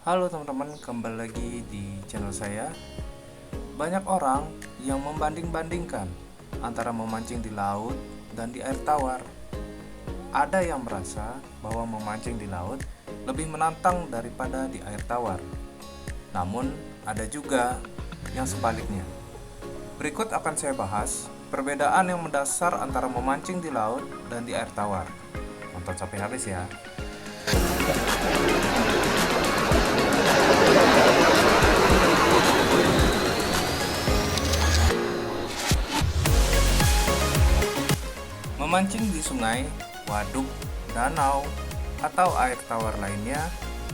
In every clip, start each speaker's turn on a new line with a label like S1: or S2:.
S1: Halo teman-teman, kembali lagi di channel saya. Banyak orang yang membanding-bandingkan antara memancing di laut dan di air tawar. Ada yang merasa bahwa memancing di laut lebih menantang daripada di air tawar. Namun, ada juga yang sebaliknya. Berikut akan saya bahas perbedaan yang mendasar antara memancing di laut dan di air tawar. Tonton sampai habis ya. Memancing di sungai, waduk, danau, atau air tawar lainnya,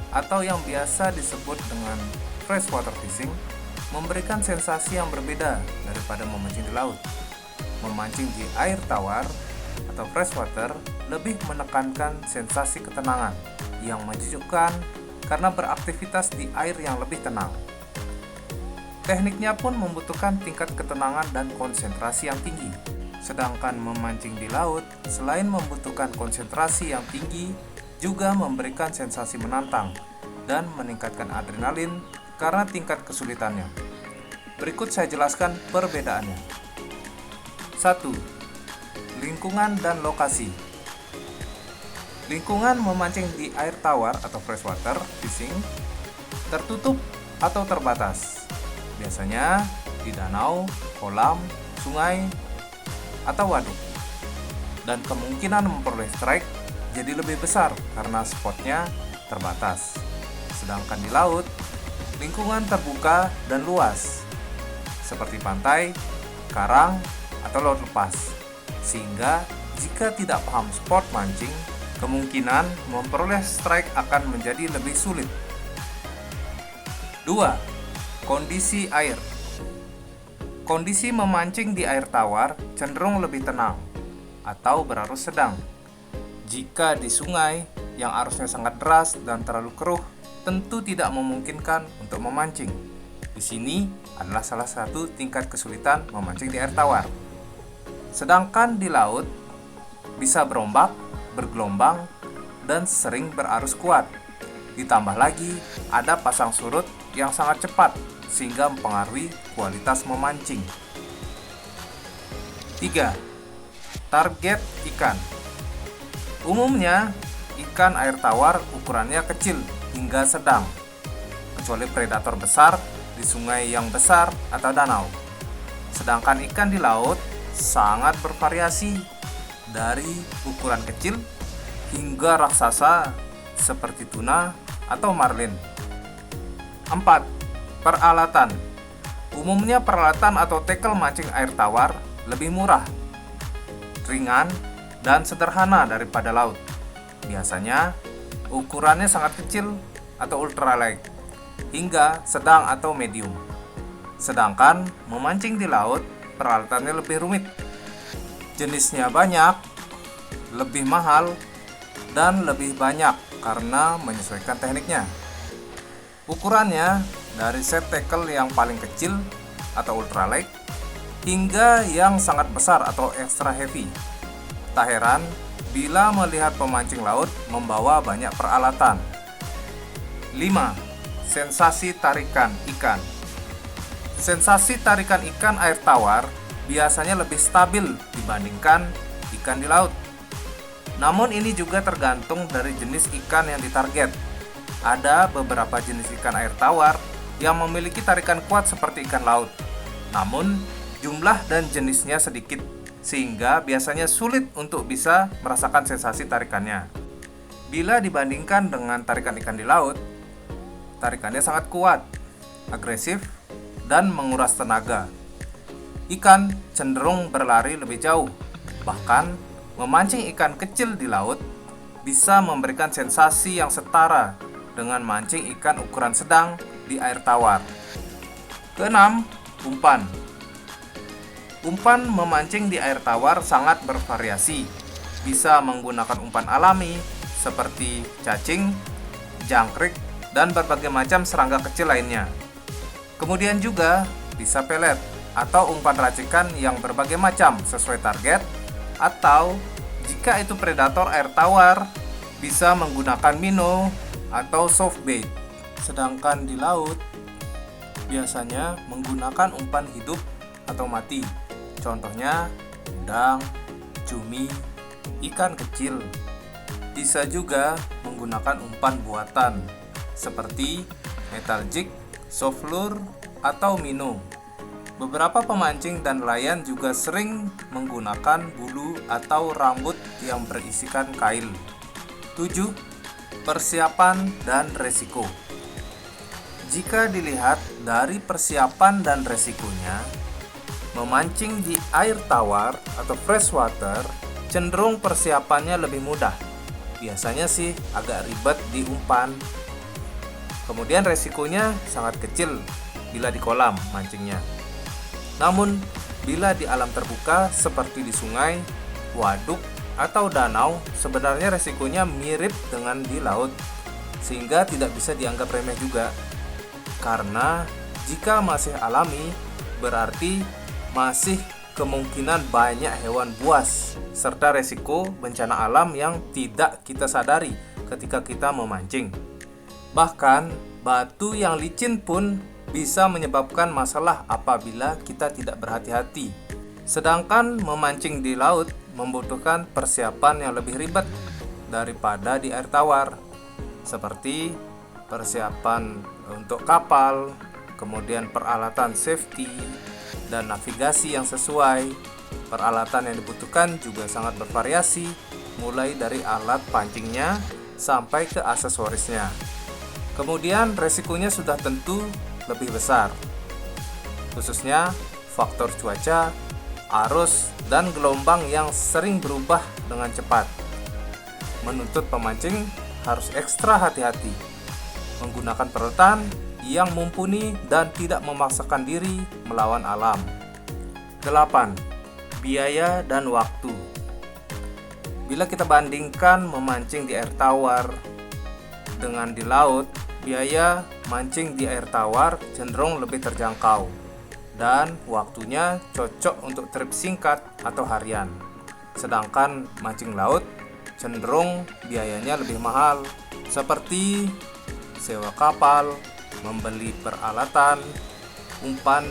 S1: atau yang biasa disebut dengan freshwater fishing, memberikan sensasi yang berbeda daripada memancing di laut. Memancing di air tawar atau freshwater lebih menekankan sensasi ketenangan yang menyejukkan karena beraktivitas di air yang lebih tenang. Tekniknya pun membutuhkan tingkat ketenangan dan konsentrasi yang tinggi. Sedangkan memancing di laut, selain membutuhkan konsentrasi yang tinggi, juga memberikan sensasi menantang dan meningkatkan adrenalin karena tingkat kesulitannya. Berikut saya jelaskan perbedaannya. 1. Lingkungan dan lokasi. Lingkungan memancing di air tawar atau freshwater fishing tertutup atau terbatas. Biasanya di danau, kolam, sungai, atau waduk, dan kemungkinan memperoleh strike jadi lebih besar karena spotnya terbatas. Sedangkan di laut, lingkungan terbuka dan luas seperti pantai, karang, atau laut lepas, sehingga jika tidak paham spot mancing, kemungkinan memperoleh strike akan menjadi lebih sulit. 2. Kondisi air. Kondisi memancing di air tawar cenderung lebih tenang atau berarus sedang. Jika di sungai yang arusnya sangat deras dan terlalu keruh, tentu tidak memungkinkan untuk memancing. Di sini adalah salah satu tingkat kesulitan memancing di air tawar. Sedangkan di laut bisa berombak, bergelombang, dan sering berarus kuat. Ditambah lagi ada pasang surut yang sangat cepat sehingga mempengaruhi kualitas memancing. 3. Target ikan. Umumnya, ikan air tawar ukurannya kecil hingga sedang, kecuali predator besar di sungai yang besar atau danau. Sedangkan ikan di laut sangat bervariasi, dari ukuran kecil hingga raksasa seperti tuna atau marlin. 4. Peralatan. Umumnya peralatan atau tackle mancing air tawar lebih murah, ringan, dan sederhana daripada laut. Biasanya ukurannya sangat kecil atau ultralight, hingga sedang atau medium. Sedangkan memancing di laut peralatannya lebih rumit, jenisnya banyak, lebih mahal, dan lebih banyak karena menyesuaikan tekniknya. Ukurannya dari set tackle yang paling kecil atau ultralight hingga yang sangat besar atau extra heavy. Tak heran bila melihat pemancing laut membawa banyak peralatan. 5. Sensasi tarikan ikan. Sensasi tarikan ikan air tawar biasanya lebih stabil dibandingkan ikan di laut. Namun ini juga tergantung dari jenis ikan yang ditarget. Ada beberapa jenis ikan air tawar yang memiliki tarikan kuat seperti ikan laut. Namun, jumlah dan jenisnya sedikit, sehingga biasanya sulit untuk bisa merasakan sensasi tarikannya. Bila dibandingkan dengan tarikan ikan di laut, tarikannya sangat kuat, agresif, dan menguras tenaga. Ikan cenderung berlari lebih jauh, bahkan memancing ikan kecil di laut bisa memberikan sensasi yang setara dengan mancing ikan ukuran sedang di air tawar. 6. Umpan. Umpan memancing di air tawar sangat bervariasi. Bisa menggunakan umpan alami seperti cacing, jangkrik, dan berbagai macam serangga kecil lainnya. Kemudian juga bisa pelet atau umpan racikan yang berbagai macam sesuai target, atau jika itu predator air tawar bisa menggunakan minnow atau soft bait. Sedangkan di laut biasanya menggunakan umpan hidup atau mati. Contohnya udang, cumi, ikan kecil. Bisa juga menggunakan umpan buatan seperti metal jig, soft lure, atau minnow. Beberapa pemancing dan nelayan juga sering menggunakan bulu atau rambut yang berisikan kail. 7. Persiapan dan resiko. Jika dilihat dari persiapan dan resikonya, memancing di air tawar atau freshwater cenderung persiapannya lebih mudah. Biasanya sih agak ribet di umpan. Kemudian resikonya sangat kecil bila di kolam mancingnya. Namun, bila di alam terbuka seperti di sungai, waduk, atau danau, sebenarnya resikonya mirip dengan di laut, sehingga tidak bisa dianggap remeh juga. Karena jika masih alami, berarti masih kemungkinan banyak hewan buas, serta resiko bencana alam yang tidak kita sadari ketika kita memancing. Bahkan, batu yang licin pun bisa menyebabkan masalah apabila kita tidak berhati-hati. Sedangkan memancing di laut membutuhkan persiapan yang lebih ribet daripada di air tawar, seperti persiapan untuk kapal, kemudian peralatan safety dan navigasi yang sesuai. Peralatan yang dibutuhkan juga sangat bervariasi, mulai dari alat pancingnya sampai ke aksesorisnya. Kemudian resikonya sudah tentu lebih besar, khususnya faktor cuaca, arus, dan gelombang yang sering berubah dengan cepat. Menuntut pemancing harus ekstra hati-hati, menggunakan peralatan yang mumpuni dan tidak memaksakan diri melawan alam. 8. Biaya dan waktu. Bila kita bandingkan memancing di air tawar dengan di laut, biaya mancing di air tawar cenderung lebih terjangkau dan waktunya cocok untuk trip singkat atau harian. Sedangkan mancing laut cenderung biayanya lebih mahal, seperti sewa kapal, membeli peralatan, umpan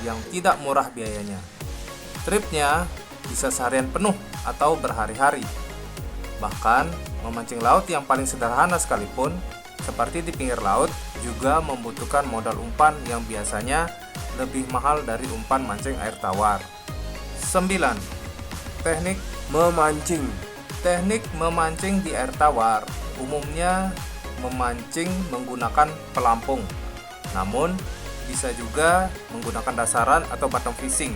S1: yang tidak murah biayanya. Tripnya bisa seharian penuh atau berhari-hari. Bahkan memancing laut yang paling sederhana sekalipun, seperti di pinggir laut, juga membutuhkan modal umpan yang biasanya lebih mahal dari umpan mancing air tawar. 9. Teknik memancing. Teknik memancing di air tawar umumnya memancing menggunakan pelampung, namun bisa juga menggunakan dasaran atau bottom fishing.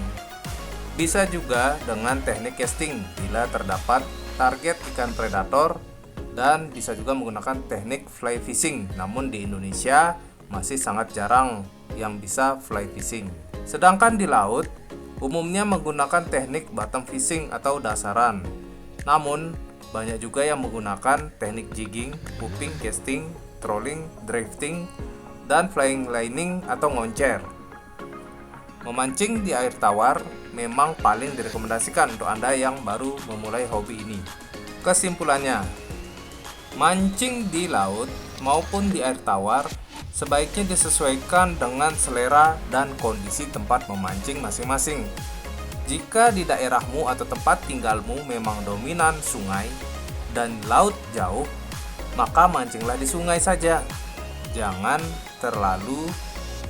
S1: Bisa juga dengan teknik casting bila terdapat target ikan predator, dan bisa juga menggunakan teknik fly fishing, namun di Indonesia masih sangat jarang yang bisa fly fishing. Sedangkan di laut umumnya menggunakan teknik bottom fishing atau dasaran, namun banyak juga yang menggunakan teknik jigging, pooping, casting, trolling, drifting, dan flying lining atau ngoncer. Memancing di air tawar memang paling direkomendasikan untuk Anda yang baru memulai hobi ini. Kesimpulannya, mancing di laut maupun di air tawar sebaiknya disesuaikan dengan selera dan kondisi tempat memancing masing-masing. Jika di daerahmu atau tempat tinggalmu memang dominan sungai dan laut jauh, maka mancinglah di sungai saja. Jangan terlalu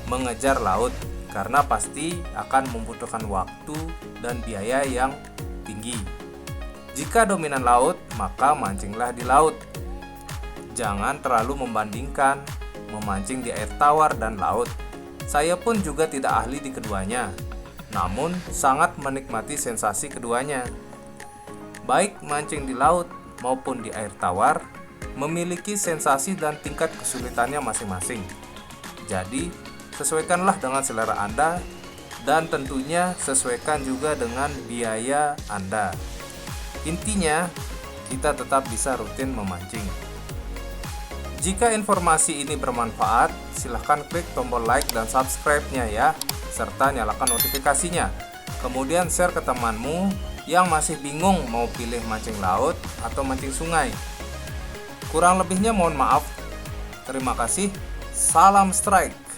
S1: mengejar laut, karena pasti akan membutuhkan waktu dan biaya yang tinggi. Jika dominan laut, maka mancinglah di laut. Jangan terlalu membandingkan memancing di air tawar dan laut. Saya pun juga tidak ahli di keduanya, namun sangat menikmati sensasi keduanya. Baik mancing di laut maupun di air tawar memiliki sensasi dan tingkat kesulitannya masing-masing. Jadi, sesuaikanlah dengan selera Anda, dan tentunya sesuaikan juga dengan biaya Anda. Intinya, kita tetap bisa rutin memancing. Jika informasi ini bermanfaat, silahkan klik tombol like dan subscribe-nya ya, serta nyalakan notifikasinya. Kemudian share ke temanmu yang masih bingung mau pilih mancing laut atau mancing sungai. Kurang lebihnya mohon maaf. Terima kasih. Salam strike.